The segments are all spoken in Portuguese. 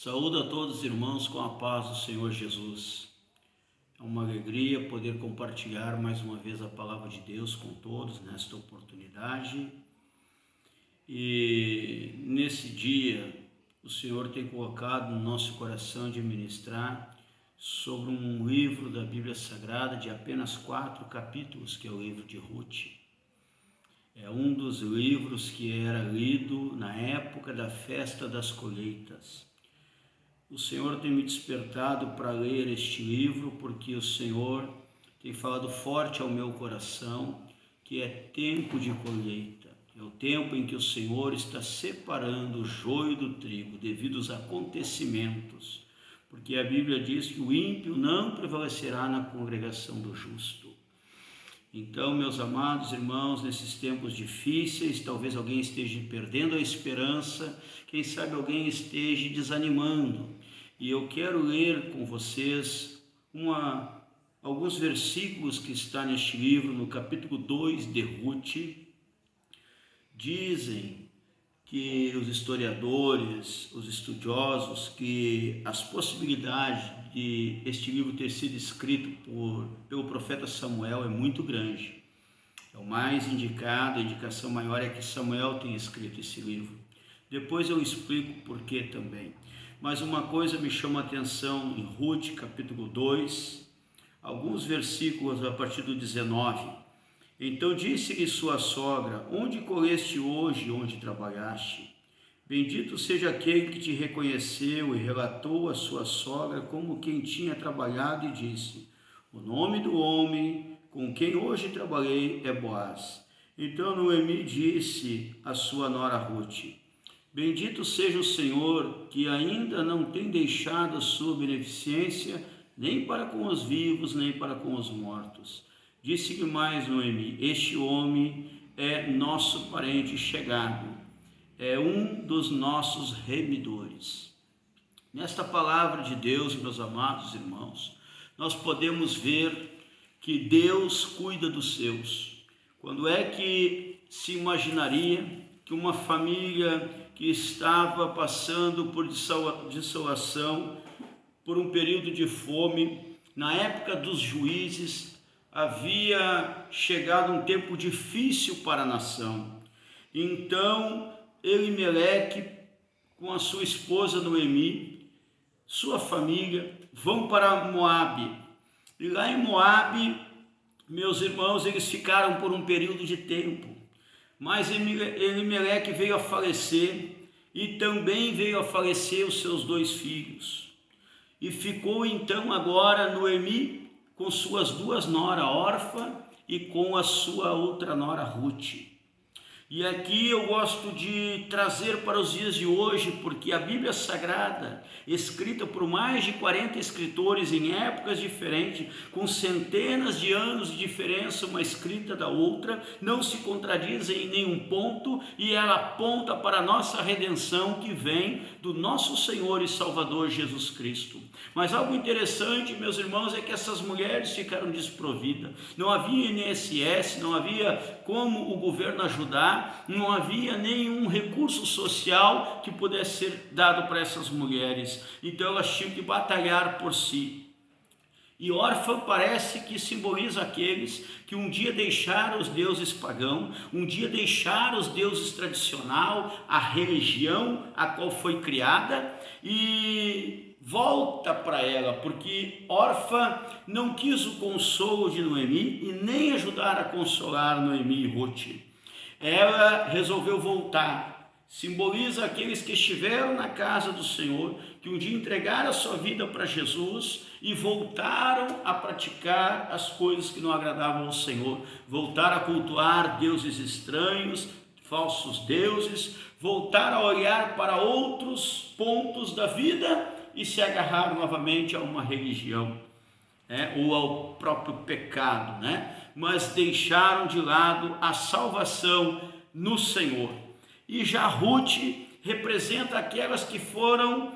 Saúdo a todos os irmãos com a paz do Senhor Jesus. É uma alegria poder compartilhar mais uma vez a palavra de Deus com todos nesta oportunidade. E nesse dia, o Senhor tem colocado no nosso coração de ministrar sobre um livro da Bíblia Sagrada de apenas 4 capítulos, que é o livro de Ruth. É um dos livros que era lido na época da festa das colheitas. O Senhor tem me despertado para ler este livro porque o Senhor tem falado forte ao meu coração que é tempo de colheita. É o tempo em que o Senhor está separando o joio do trigo devido aos acontecimentos, porque a Bíblia diz que o ímpio não prevalecerá na congregação do justo. Então, meus amados irmãos, nesses tempos difíceis, talvez alguém esteja perdendo a esperança, quem sabe alguém esteja desanimando. E eu quero ler com vocês alguns versículos que está neste livro, no capítulo 2 de Ruth. Dizem que os historiadores, os estudiosos, que as possibilidades de este livro ter sido escrito pelo profeta Samuel é muito grande. É o mais indicado, a indicação maior é que Samuel tenha escrito esse livro. Depois eu explico por que também. Mas uma coisa me chama a atenção em Ruth, capítulo 2, alguns versículos a partir do 19. Então disse-lhe sua sogra: onde colheste hoje, onde trabalhaste? Bendito seja aquele que te reconheceu. E relatou a sua sogra como quem tinha trabalhado e disse: o nome do homem com quem hoje trabalhei é Boaz. Então Noemi disse à sua nora Ruth: bendito seja o Senhor, que ainda não tem deixado a sua beneficência, nem para com os vivos, nem para com os mortos. Disse-lhe mais Noemi: este homem é nosso parente chegado, é um dos nossos remidores. Nesta palavra de Deus, meus amados irmãos, nós podemos ver que Deus cuida dos seus. Quando é que se imaginaria que uma família que estava passando por desolação, por um período de fome, na época dos juízes, havia chegado um tempo difícil para a nação. Então, Elimeleque, com a sua esposa Noemi, sua família, vão para Moabe. E lá em Moabe, meus irmãos, eles ficaram por um período de tempo. Mas Elimeleque veio a falecer e também veio a falecer os seus 2 filhos. E ficou então agora Noemi com suas 2 noras, Orfa, e com a sua outra nora Ruth. E aqui eu gosto de trazer para os dias de hoje, porque a Bíblia Sagrada, escrita por mais de 40 escritores em épocas diferentes, com centenas de anos de diferença uma escrita da outra, não se contradizem em nenhum ponto, e ela aponta para a nossa redenção que vem do nosso Senhor e Salvador Jesus Cristo. Mas algo interessante, meus irmãos, é que essas mulheres ficaram desprovidas. Não havia INSS, não havia como o governo ajudar, não havia nenhum recurso social que pudesse ser dado para essas mulheres. Então elas tinham que batalhar por si. E órfã parece que simboliza aqueles que um dia deixaram os deuses pagãos, um dia deixaram os deuses tradicional, a religião a qual foi criada, e volta para ela, porque órfã não quis o consolo de Noemi e nem ajudar a consolar Noemi e Ruth. Ela resolveu voltar. Simboliza aqueles que estiveram na casa do Senhor, que um dia entregaram a sua vida para Jesus e voltaram a praticar as coisas que não agradavam ao Senhor, voltaram a cultuar deuses estranhos, falsos deuses, voltaram a olhar para outros pontos da vida e se agarraram novamente a uma religião, ou ao próprio pecado, mas deixaram de lado a salvação no Senhor. E já Ruth representa aquelas que foram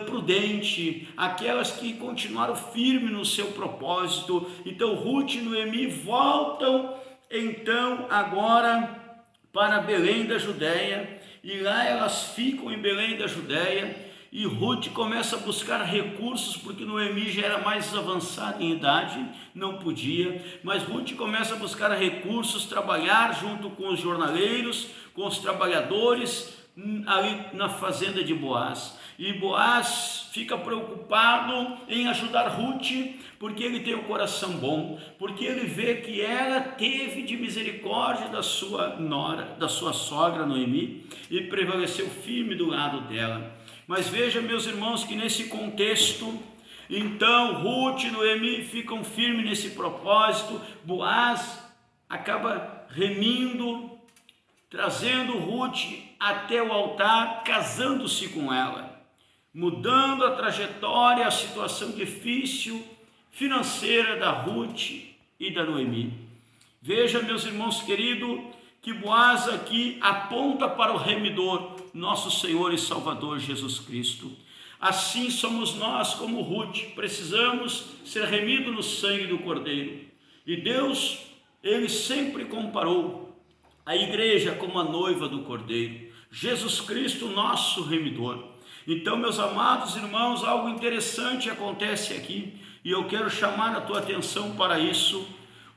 prudentes, aquelas que continuaram firmes no seu propósito. Então Ruth e Noemi voltam então agora para Belém da Judéia, e lá elas ficam em Belém da Judéia, e Ruth começa a buscar recursos, porque Noemi já era mais avançada em idade, não podia, mas Ruth começa a buscar recursos, trabalhar junto com os jornaleiros, com os trabalhadores, ali na fazenda de Boaz. E Boaz fica preocupado em ajudar Ruth, porque ele tem um coração bom, porque ele vê que ela teve de misericórdia da sua nora, da sua sogra Noemi, e prevaleceu firme do lado dela. Mas veja, meus irmãos, que nesse contexto, então Ruth e Noemi ficam firmes nesse propósito. Boaz acaba remindo, trazendo Ruth até o altar, casando-se com ela, mudando a trajetória, a situação difícil financeira da Ruth e da Noemi. Veja, meus irmãos queridos, que Boaz aqui aponta para o remidor, nosso Senhor e Salvador Jesus Cristo. Assim somos nós, como Ruth, precisamos ser remidos no sangue do Cordeiro. E Deus, Ele sempre comparou a igreja como a noiva do Cordeiro, Jesus Cristo, nosso remidor. Então, meus amados irmãos, algo interessante acontece aqui, e eu quero chamar a tua atenção para isso.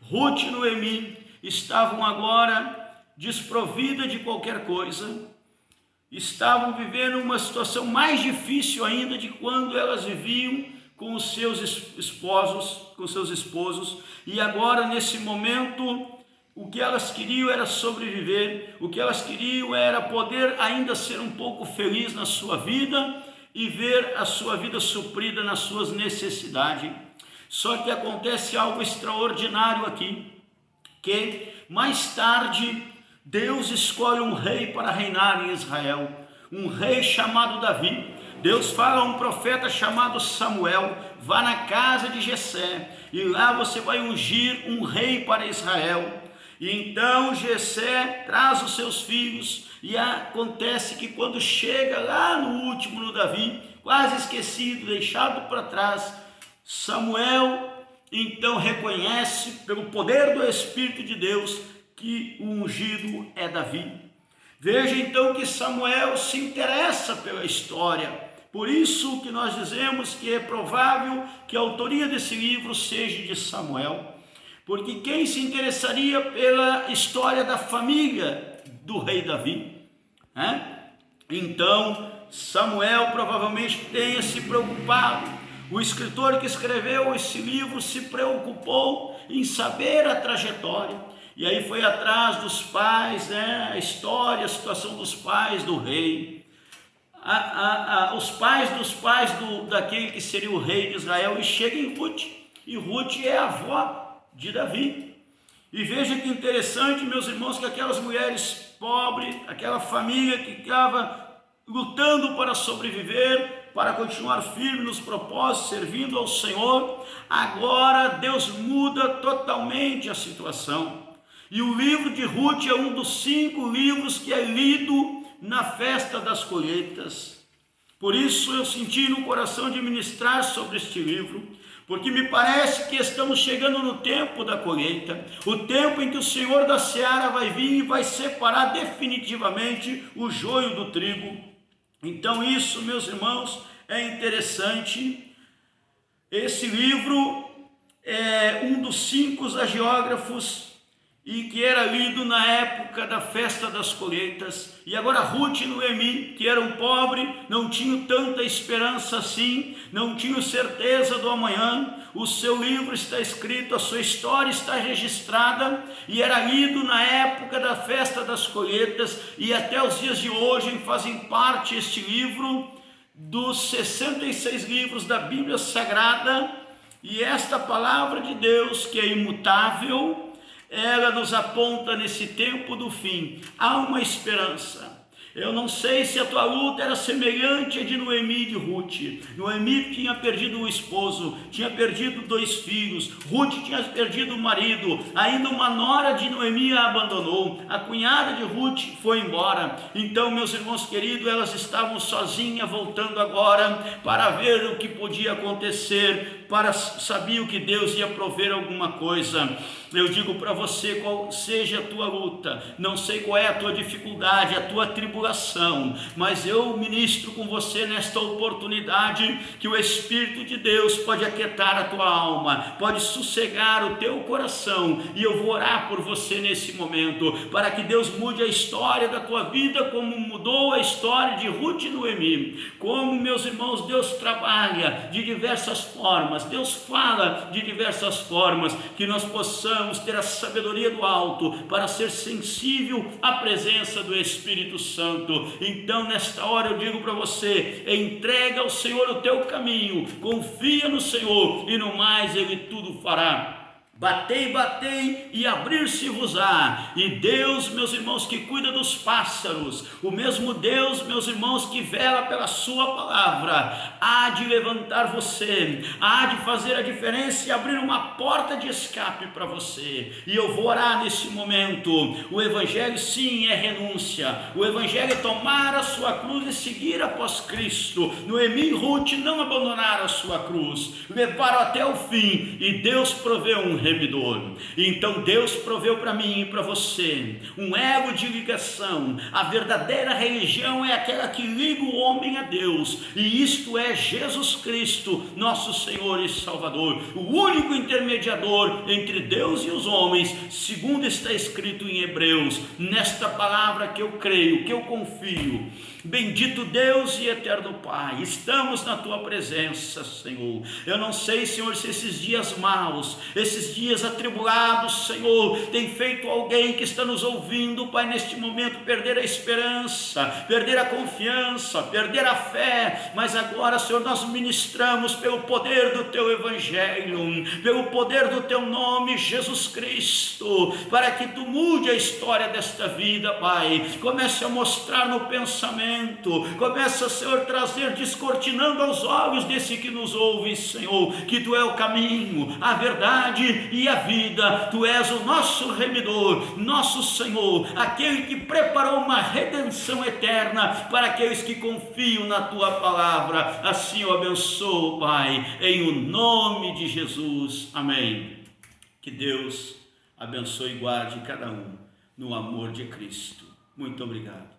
Ruth e Noemi estavam agora desprovidas de qualquer coisa, estavam vivendo uma situação mais difícil ainda de quando elas viviam com os seus esposos, e agora nesse momento o que elas queriam era sobreviver, o que elas queriam era poder ainda ser um pouco feliz na sua vida e ver a sua vida suprida nas suas necessidades. Só que acontece algo extraordinário aqui, que mais tarde Deus escolhe um rei para reinar em Israel, um rei chamado Davi. Deus fala a um profeta chamado Samuel: vá na casa de Jessé e lá você vai ungir um rei para Israel. E então Jessé traz os seus filhos, e acontece que quando chega lá no último, no Davi, quase esquecido, deixado para trás, Samuel então reconhece pelo poder do Espírito de Deus que o ungido é Davi. Veja então que Samuel se interessa pela história. Por isso que nós dizemos que é provável que a autoria desse livro seja de Samuel, porque quem se interessaria pela história da família do rei Davi, né? Então Samuel provavelmente tenha se preocupado. O escritor que escreveu esse livro se preocupou em saber a trajetória, e aí foi atrás dos pais, né? A história, a situação dos pais do rei, os pais dos pais daquele que seria o rei de Israel, e chega em Ruth, e Ruth é a avó de Davi. E veja que interessante, meus irmãos, que aquelas mulheres pobres, aquela família que estava lutando para sobreviver, para continuar firme nos propósitos, servindo ao Senhor, agora Deus muda totalmente a situação. E o livro de Ruth é um dos 5 livros que é lido na festa das colheitas. Por isso eu senti no coração de ministrar sobre este livro, porque me parece que estamos chegando no tempo da colheita, o tempo em que o Senhor da seara vai vir e vai separar definitivamente o joio do trigo. Então isso, meus irmãos, é interessante. Esse livro é um dos 5 hagiógrafos e que era lido na época da festa das colheitas. E agora Ruth e Noemi, que eram pobres, não tinham tanta esperança assim, não tinham certeza do amanhã. O seu livro está escrito, a sua história está registrada, e era lido na época da festa das colheitas, e até os dias de hoje fazem parte este livro dos 66 livros da Bíblia Sagrada. E esta palavra de Deus, que é imutável, ela nos aponta nesse tempo do fim. Há uma esperança. Eu não sei se a tua luta era semelhante à de Noemi e de Ruth. Noemi tinha perdido o esposo, tinha perdido 2 filhos. Ruth tinha perdido o marido. Ainda uma nora de Noemi a abandonou. A cunhada de Ruth foi embora. Então, meus irmãos queridos, elas estavam sozinhas, voltando agora para ver o que podia acontecer sabiam que Deus ia prover alguma coisa. Eu digo para você, qual seja a tua luta, não sei qual é a tua dificuldade, a tua tribulação, mas eu ministro com você nesta oportunidade que o Espírito de Deus pode aquietar a tua alma, pode sossegar o teu coração, e eu vou orar por você nesse momento, para que Deus mude a história da tua vida, como mudou a história de Ruth e Noemi. Como, meus irmãos, Deus trabalha de diversas formas, Deus fala de diversas formas, que nós possamos ter a sabedoria do alto para ser sensível à presença do Espírito Santo. Então, nesta hora eu digo para você: entrega ao Senhor o teu caminho, confia no Senhor, e no mais Ele tudo fará. Batei, batei e abrir-se-vos-á. E Deus, meus irmãos, que cuida dos pássaros, o mesmo Deus, meus irmãos, que vela pela sua palavra, há de levantar você, há de fazer a diferença e abrir uma porta de escape para você. E eu vou orar nesse momento. O evangelho, sim, é renúncia. O evangelho é tomar a sua cruz e seguir após Cristo. Noemi e Ruth não abandonaram a sua cruz, levaram até o fim, e Deus proveu um remidor. Então Deus proveu para mim e para você um elo de ligação. A verdadeira religião é aquela que liga o homem a Deus, e isto é Jesus Cristo, nosso Senhor e Salvador, o único intermediador entre Deus e os homens, segundo está escrito em Hebreus. Nesta palavra que eu creio, que eu confio. Bendito Deus e eterno Pai, estamos na tua presença, Senhor. Eu não sei, Senhor, se esses dias maus, esses dias atribulados, Senhor, tem feito alguém que está nos ouvindo, Pai, neste momento, perder a esperança, perder a confiança, perder a fé. Mas agora, Senhor, nós ministramos pelo poder do teu evangelho, pelo poder do teu nome, Jesus Cristo, para que tu mude a história desta vida, Pai. Comece a mostrar no pensamento, começa, Senhor, trazer, descortinando aos olhos desse que nos ouve, Senhor, que tu é o caminho, a verdade e a vida. Tu és o nosso remidor, nosso Senhor, aquele que preparou uma redenção eterna para aqueles que confiam na tua palavra. Assim eu abençoo, Pai, em o nome de Jesus, amém. Que Deus abençoe e guarde cada um no amor de Cristo. Muito obrigado.